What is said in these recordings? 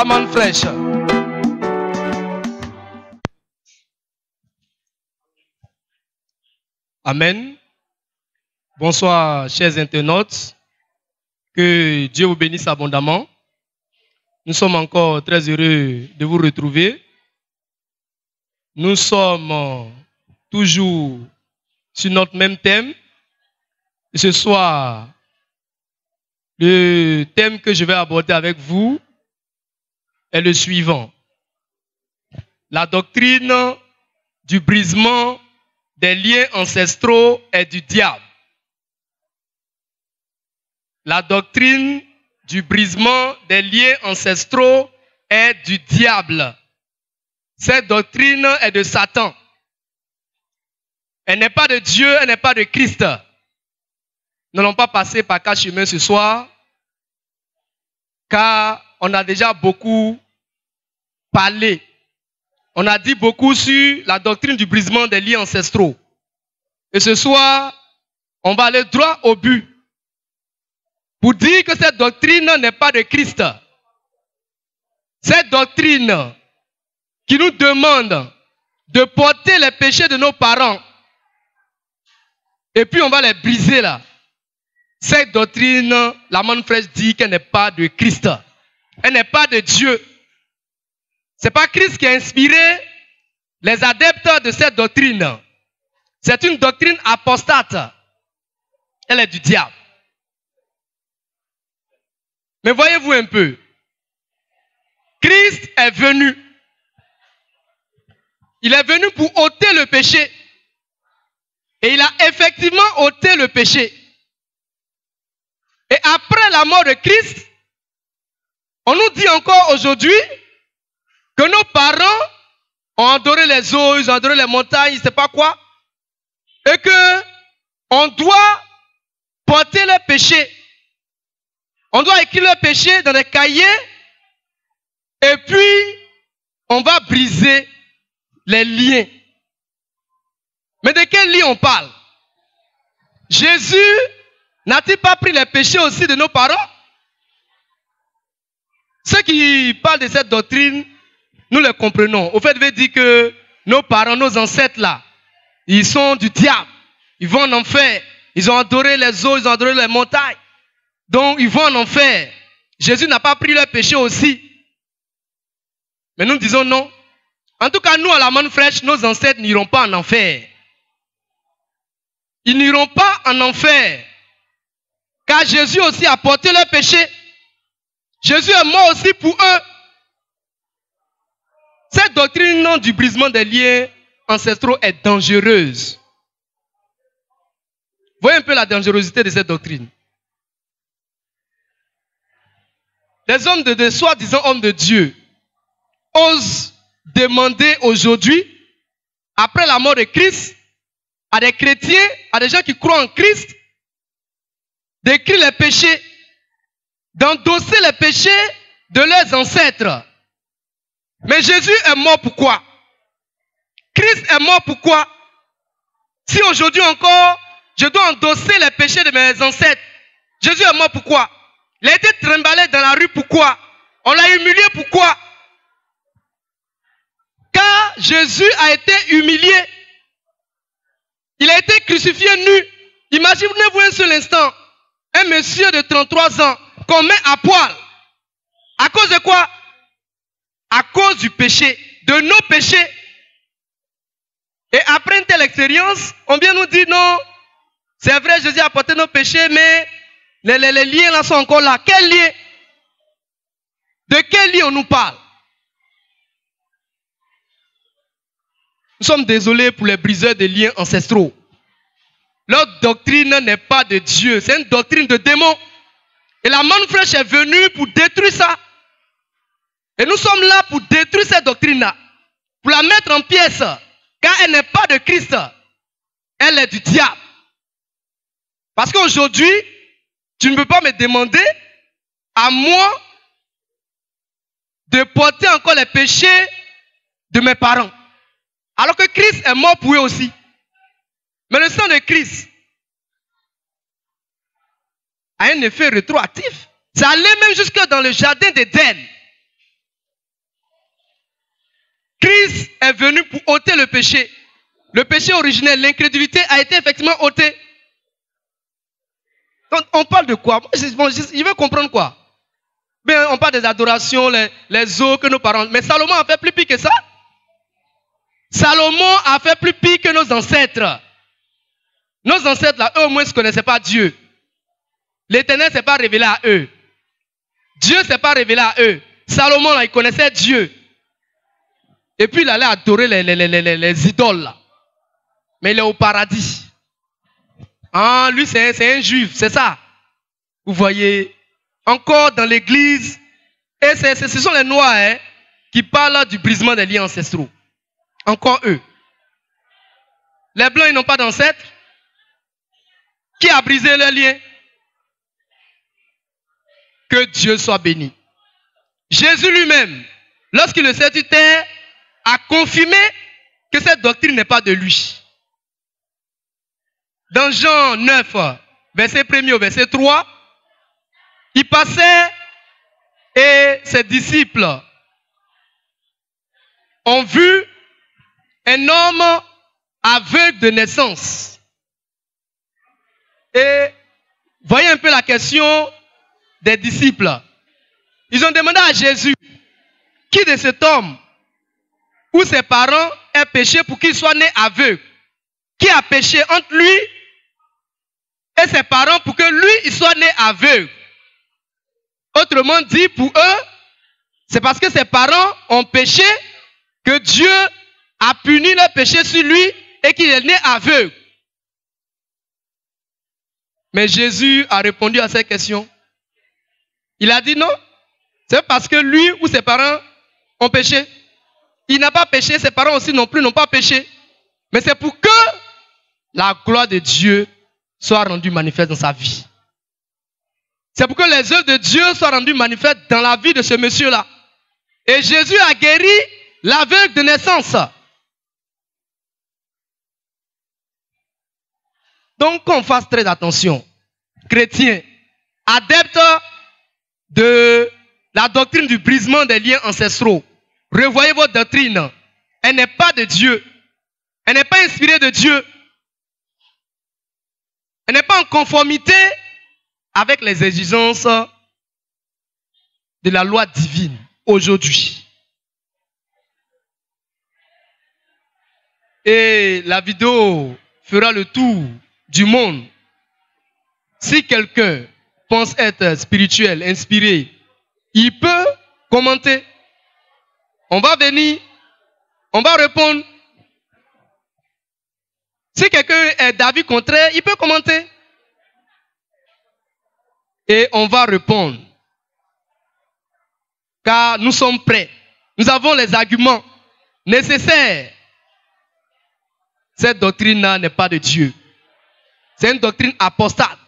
la manne fraîche. Amen. Bonsoir, chers internautes. Que Dieu vous bénisse abondamment. Nous sommes encore très heureux de vous retrouver. Nous sommes toujours sur notre même thème. Et ce soir, le thème que je vais aborder avec vous est le suivant. La doctrine du brisement des liens ancestraux est du diable. La doctrine du brisement des liens ancestraux est du diable. Cette doctrine est de Satan. Elle n'est pas de Dieu, elle n'est pas de Christ. Nous n'allons pas passer par quatre chemins ce soir, car on a déjà beaucoup parlé. On a dit beaucoup sur la doctrine du brisement des liens ancestraux. Et ce soir, on va aller droit au but pour dire que cette doctrine n'est pas de Christ. Cette doctrine qui nous demande de porter les péchés de nos parents et puis on va les briser là. Cette doctrine, la manne fraîche dit qu'elle n'est pas de Christ. Elle n'est pas de Dieu. Ce n'est pas Christ qui a inspiré les adeptes de cette doctrine. C'est une doctrine apostate. Elle est du diable. Mais voyez-vous un peu, Christ est venu. Il est venu pour ôter le péché. Et il a effectivement ôté le péché. Et après la mort de Christ, on nous dit encore aujourd'hui que nos parents ont adoré les eaux, ils ont adoré les montagnes, je ne sais pas quoi. Et que on doit porter le péché. On doit écrire le péché dans des cahiers. Et puis, on va briser les liens. Mais de quel lien on parle? Jésus n'a-t-il pas pris les péchés aussi de nos parents? Ceux qui parlent de cette doctrine, nous les comprenons. Au fait, je veux dire que nos parents, nos ancêtres là, ils sont du diable. Ils vont en enfer. Ils ont adoré les eaux, ils ont adoré les montagnes. Donc, ils vont en enfer. Jésus n'a pas pris leur péché aussi. Mais nous disons non. En tout cas, nous, à la manne fraîche, nos ancêtres n'iront pas en enfer. Ils n'iront pas en enfer. Car Jésus aussi a porté leur péché. Jésus est mort aussi pour eux. Cette doctrine du brisement des liens ancestraux est dangereuse. Voyez un peu la dangerosité de cette doctrine. Les hommes de soi-disant hommes de Dieu osent demander aujourd'hui, après la mort de Christ, à des chrétiens, à des gens qui croient en Christ, d'écrire les péchés, d'endosser les péchés de leurs ancêtres. Mais Jésus est mort pourquoi? Christ est mort pourquoi? Si aujourd'hui encore, je dois endosser les péchés de mes ancêtres, Jésus est mort pourquoi? Il a été trimballé dans la rue pourquoi? On l'a humilié pourquoi? Car Jésus a été humilié. Il a été crucifié nu. Imaginez-vous un seul instant, un monsieur de 33 ans qu'on met à poil. À cause de quoi? À cause du péché, de nos péchés. Et après une telle expérience, on vient nous dire non, c'est vrai, Jésus a porté nos péchés, mais les liens là sont encore là. Quel lien? De quel lien on nous parle? Nous sommes désolés pour les briseurs de liens ancestraux. Leur doctrine n'est pas de Dieu, c'est une doctrine de démon. Et la manne fraîche est venue pour détruire ça. Et nous sommes là pour détruire cette doctrine-là, pour la mettre en pièces, car elle n'est pas de Christ, elle est du diable. Parce qu'aujourd'hui, tu ne peux pas me demander à moi de porter encore les péchés de mes parents. Alors que Christ est mort pour eux aussi. Mais le sang de Christ a un effet rétroactif. Ça allait même jusque dans le jardin d'Éden. Christ est venu pour ôter le péché. Le péché originel, l'incrédulité a été effectivement ôté. Donc, on parle de quoi? Je veux comprendre quoi? Bien, on parle des adorations, les eaux que nos parents... Mais Salomon a fait plus pire que ça. Salomon a fait plus pire que nos ancêtres. Nos ancêtres, là, eux au moins ne connaissaient pas Dieu. L'Éternel ne s'est pas révélé à eux. Dieu ne s'est pas révélé à eux. Salomon, là, il connaissait Dieu. Et puis, il allait adorer les idoles, là. Mais il est au paradis. Ah, lui, c'est un juif, c'est ça. Vous voyez, encore dans l'église, et ce sont les noirs hein, qui parlent du brisement des liens ancestraux. Encore eux. Les blancs, ils n'ont pas d'ancêtres. Qui a brisé leurs liens? Que Dieu soit béni. Jésus lui-même, lorsqu'il le sait du terre, a confirmé que cette doctrine n'est pas de lui. Dans Jean 9, verset 1er au verset 3, il passait et ses disciples ont vu un homme aveugle de naissance. Et voyez un peu la question des disciples. Ils ont demandé à Jésus, qui de cet homme ou ses parents est péché pour qu'il soit né aveugle? Qui a péché entre lui et ses parents pour que lui il soit né aveugle? Autrement dit, pour eux, c'est parce que ses parents ont péché que Dieu a puni leur péché sur lui et qu'il est né aveugle. Mais Jésus a répondu à cette question. Il a dit non, c'est parce que lui ou ses parents ont péché. Il n'a pas péché, ses parents aussi non plus n'ont pas péché. Mais c'est pour que la gloire de Dieu soit rendue manifeste dans sa vie. C'est pour que les œuvres de Dieu soient rendues manifestes dans la vie de ce monsieur-là. Et Jésus a guéri l'aveugle de naissance. Donc qu'on fasse très attention. Chrétiens, adeptes de la doctrine du brisement des liens ancestraux, revoyez votre doctrine. Elle n'est pas de Dieu. Elle n'est pas inspirée de Dieu. Elle n'est pas en conformité avec les exigences de la loi divine aujourd'hui. Et la vidéo fera le tour du monde. Si quelqu'un pense être spirituel, inspiré, il peut commenter. On va venir, on va répondre. Si quelqu'un est d'avis contraire, il peut commenter. Et on va répondre. Car nous sommes prêts. Nous avons les arguments nécessaires. Cette doctrine-là n'est pas de Dieu. C'est une doctrine apostate.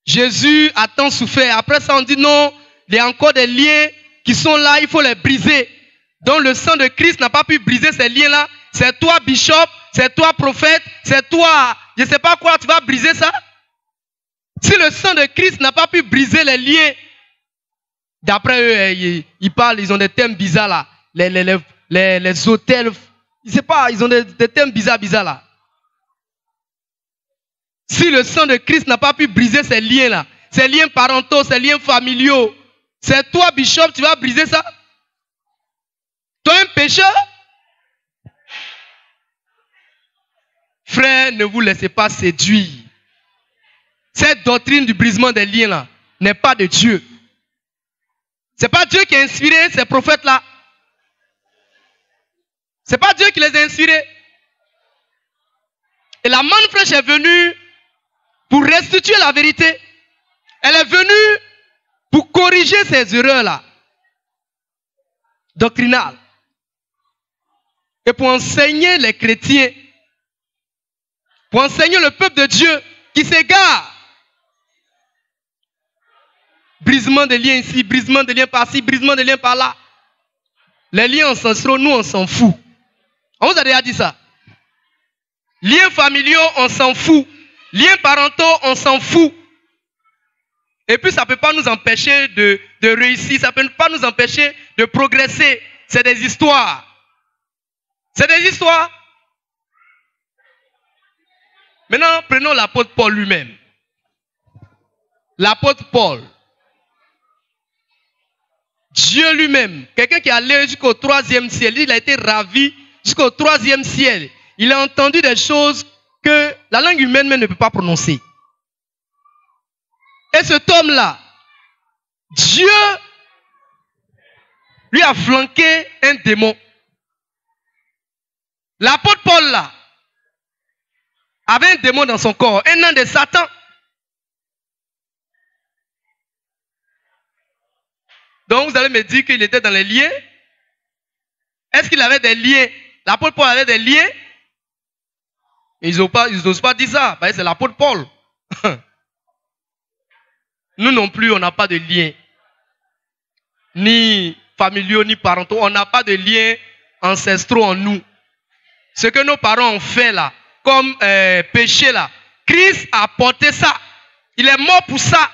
Jésus a tant souffert. Après ça, on dit non, il y a encore des liens qui sont là, il faut les briser. Donc le sang de Christ n'a pas pu briser ces liens-là. C'est toi, bishop, c'est toi, prophète, c'est toi, je ne sais pas quoi, tu vas briser ça. Si le sang de Christ n'a pas pu briser les liens, d'après eux, ils parlent, ils ont des thèmes bizarres là. Les hôtels, je ne sais pas, ils ont des thèmes bizarres là. Si le sang de Christ n'a pas pu briser ces liens-là, ces liens parentaux, ces liens familiaux, c'est toi, bishop, tu vas briser ça? Toi, un pécheur? Frère, ne vous laissez pas séduire. Cette doctrine du brisement des liens-là n'est pas de Dieu. Ce n'est pas Dieu qui a inspiré ces prophètes-là. Ce n'est pas Dieu qui les a inspirés. Et la manne fraîche est venue pour restituer la vérité. Elle est venue pour corriger ces erreurs-là doctrinales. Et pour enseigner les chrétiens, pour enseigner le peuple de Dieu qui s'égare. Brisement de liens ici, brisement de liens par-ci, brisement de liens par-là. Les liens ancestraux, nous on s'en fout. On vous a déjà dit ça. Liens familiaux, on s'en fout. Liens parentaux, on s'en fout. Et puis ça ne peut pas nous empêcher de réussir, ça ne peut pas nous empêcher de progresser. c'est des histoires. C'est des histoires. Maintenant, prenons l'apôtre Paul lui-même. L'apôtre Paul. Dieu lui-même, quelqu'un qui est allé jusqu'au 3e ciel, il a été ravi jusqu'au 3e ciel. Il a entendu des choses que la langue humaine même ne peut pas prononcer. Et cet homme-là, Dieu lui a flanqué un démon. L'apôtre Paul là avait un démon dans son corps, un an de Satan. Donc vous allez me dire qu'il était dans les liens. Est-ce qu'il avait des liens? L'apôtre Paul avait des liens? Ils n'osent pas dire ça. C'est l'apôtre Paul. Nous non plus, on n'a pas de liens. Ni familiaux, ni parentaux. On n'a pas de liens ancestraux en nous. Ce que nos parents ont fait là, comme péché là, Christ a porté ça. Il est mort pour ça.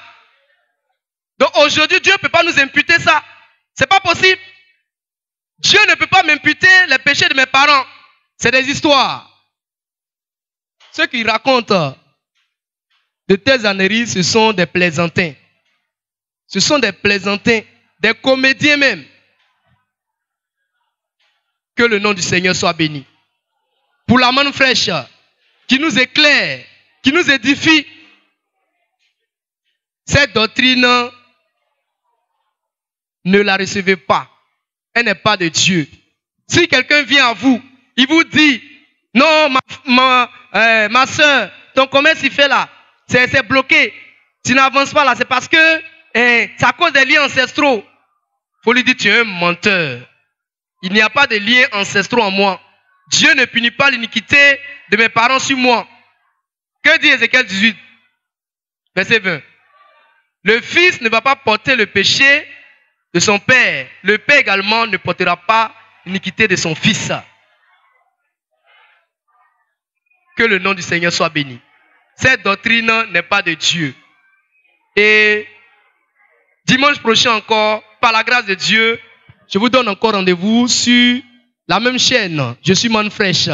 Donc aujourd'hui, Dieu ne peut pas nous imputer ça. Ce n'est pas possible. Dieu ne peut pas m'imputer les péchés de mes parents. C'est des histoires. Ceux qui racontent de telles âneries, ce sont des plaisantins. Ce sont des plaisantins, des comédiens même. Que le nom du Seigneur soit béni. Pour la manne fraîche, qui nous éclaire, qui nous édifie. Cette doctrine, ne la recevez pas. Elle n'est pas de Dieu. Si quelqu'un vient à vous, il vous dit, non, ma soeur, ton commerce il fait là, c'est bloqué. Tu n'avances pas là, c'est parce que c'est à cause des liens ancestraux. Il faut lui dire, tu es un menteur. Il n'y a pas de liens ancestraux en moi. Dieu ne punit pas l'iniquité de mes parents sur moi. Que dit Ézéchiel 18, verset 20? Le fils ne va pas porter le péché de son père. Le père également ne portera pas l'iniquité de son fils. Que le nom du Seigneur soit béni. Cette doctrine n'est pas de Dieu. Et dimanche prochain encore, par la grâce de Dieu, je vous donne encore rendez-vous sur la même chaîne. Je suis manne fraîche.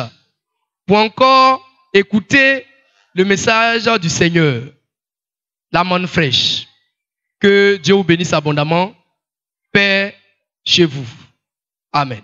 Pour encore écouter le message du Seigneur. La manne fraîche. Que Dieu vous bénisse abondamment. Paix chez vous. Amen.